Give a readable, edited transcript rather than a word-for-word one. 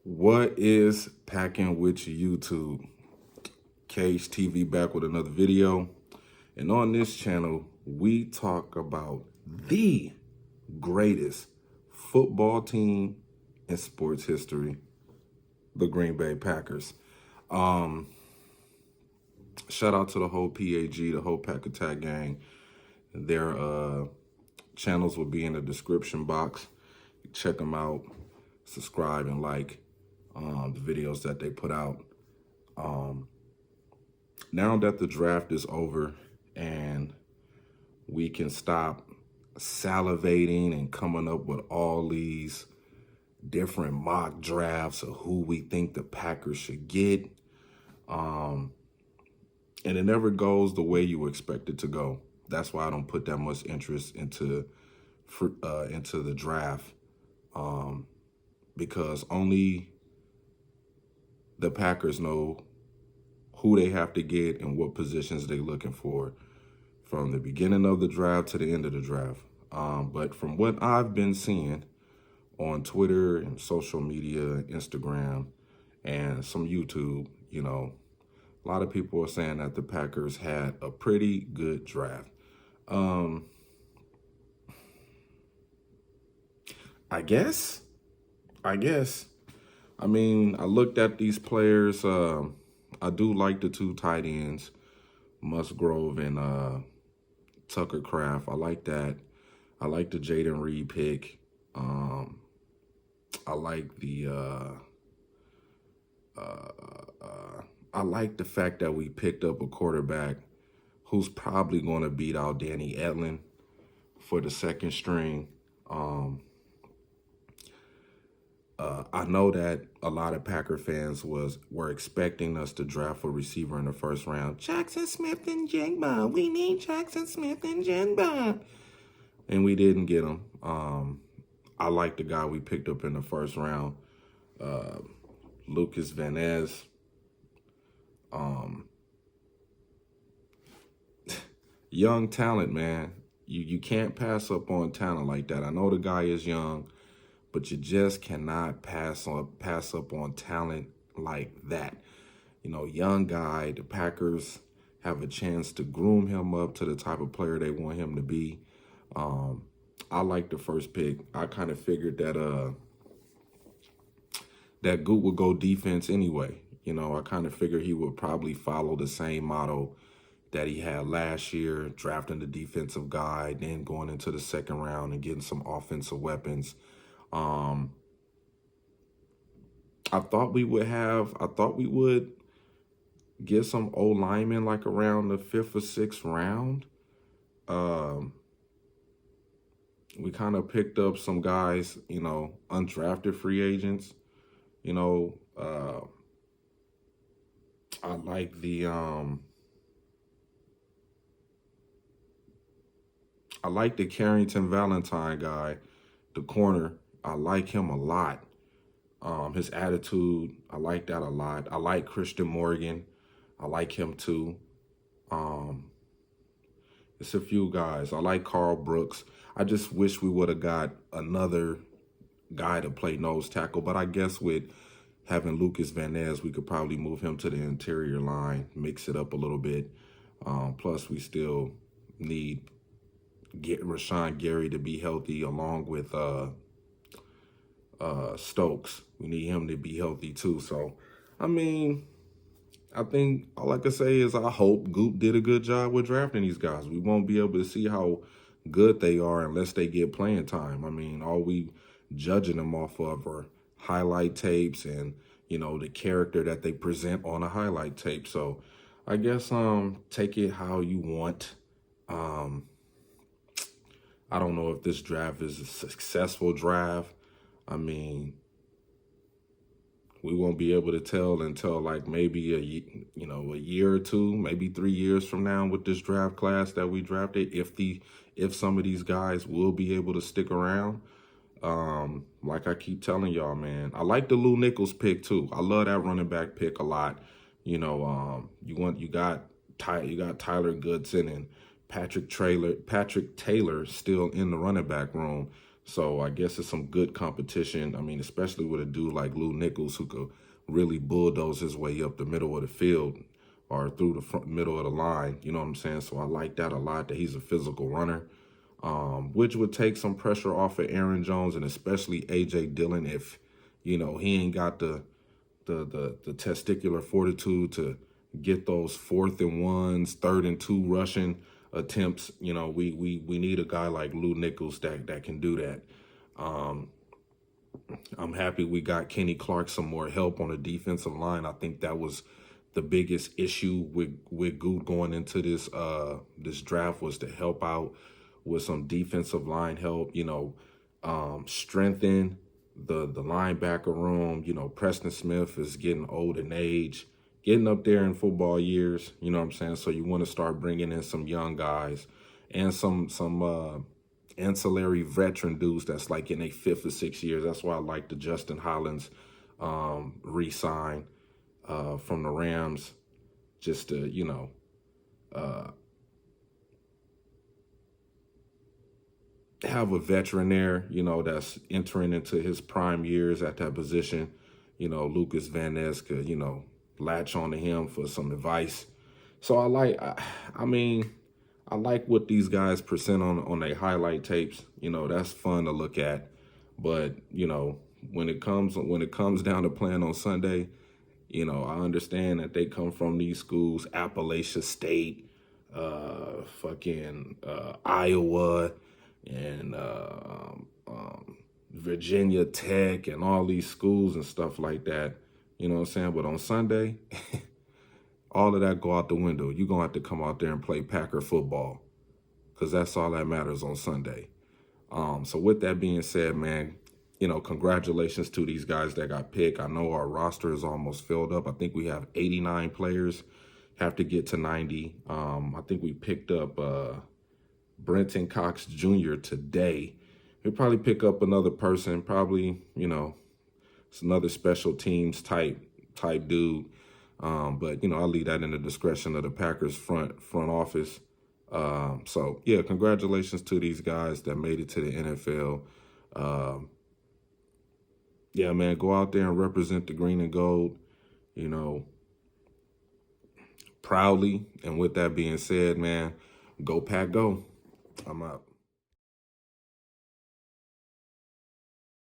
What is packing with YouTube? Khtv back with another video. And on this channel, we talk about the greatest football team in sports history, the Green Bay Packers. Shout out to the whole PAG, the whole Pack Attack gang. Their channels will be in the description box. Check them out, subscribe and like the videos that they put out. Now that the draft is over and we can stop salivating and coming up with all these different mock drafts of who we think the Packers should get, and it never goes the way you expect it to go. That's why I don't put that much interest into the draft, because only the Packers know who they have to get and what positions they're looking for from the beginning of the draft to the end of the draft. But from what I've been seeing on Twitter and social media, Instagram, and some YouTube, a lot of people are saying that the Packers had a pretty good draft. I guess. I mean, I looked at these players. I do like the two tight ends, Musgrove and Tucker Kraft. I like that. I like the Jaden Reed pick. I like I like the fact that we picked up a quarterback who's probably going to beat out Danny Edlin for the second string. I know that a lot of Packer fans were expecting us to draft a receiver in the first round. Jackson Smith and Jigba. We need Jackson Smith and Jigba. And we didn't get him. I like the guy we picked up in the first round, Lucas Van Ness. Young talent, man. You can't pass up on talent like that. I know the guy is young, but you just cannot pass up on talent like that. Young guy, the Packers have a chance to groom him up to the type of player they want him to be. I like the first pick. I kind of figured that that Goot would go defense anyway. I kind of figured he would probably follow the same model that he had last year, drafting the defensive guy, then going into the second round and getting some offensive weapons. I thought we would get some old linemen like around the 5th or 6th round. We kind of picked up some guys, undrafted free agents. I like the Carrington Valentine guy, the corner. I like him a lot. His attitude, I like that a lot. I like Christian Morgan. I like him too. It's a few guys. I like Carl Brooks. I just wish we would have got another guy to play nose tackle. But I guess with having Lucas Van Ness, we could probably move him to the interior line, mix it up a little bit. Plus, we still need Rashawn Gary to be healthy along with Stokes. We need him to be healthy too. So, I mean, I think all I can say is I hope Goop did a good job with drafting these guys. We won't be able to see how good they are unless they get playing time. I mean, all we judging them off of are highlight tapes and, the character that they present on a highlight tape. So I guess take it how you want. I don't know if this draft is a successful draft. I mean, we won't be able to tell until like maybe a year or two, maybe 3 years from now with this draft class that we drafted, if some of these guys will be able to stick around. Like I keep telling y'all, man, I like the Lou Nichols pick too. I love that running back pick a lot. You got Tyler Goodson and Patrick Taylor still in the running back room. So I guess it's some good competition. I mean, especially with a dude like Lou Nichols who could really bulldoze his way up the middle of the field or through the front middle of the line. You know what I'm saying? So I like that a lot, that he's a physical runner, which would take some pressure off of Aaron Jones and especially A.J. Dillon if, he ain't got the testicular fortitude to get those 4th and 1s, 3rd and 2 rushing attempts. We need a guy like Lou Nichols that can do that. I'm happy we got Kenny Clark some more help on the defensive line. I think that was the biggest issue with Goot going into this draft, was to help out with some defensive line help, strengthen the linebacker room. Preston Smith is getting old in age, getting up there in football years, you know what I'm saying? So you want to start bringing in some young guys and some ancillary veteran dudes that's like in their 5th or 6th years. That's why I like the Justin Hollins re-sign from the Rams, just to, have a veteran there, that's entering into his prime years at that position. Lucas Van Ness could, latch on to him for some advice. So I mean, I like what these guys present on their highlight tapes. That's fun to look at. But, when it comes down to playing on Sunday, I understand that they come from these schools, Appalachia State, Iowa, and Virginia Tech, and all these schools and stuff like that. You know what I'm saying? But on Sunday, all of that go out the window. You're going to have to come out there and play Packer football, because that's all that matters on Sunday. So with that being said, man, congratulations to these guys that got picked. I know our roster is almost filled up. I think we have 89 players, have to get to 90. I think we picked up Brenton Cox Jr. today. We'll probably pick up another person, probably, it's another special teams type dude. But, I'll leave that in the discretion of the Packers front office. So, yeah, congratulations to these guys that made it to the NFL. Yeah, man, go out there and represent the green and gold, proudly. And with that being said, man, go Pack, go. I'm out.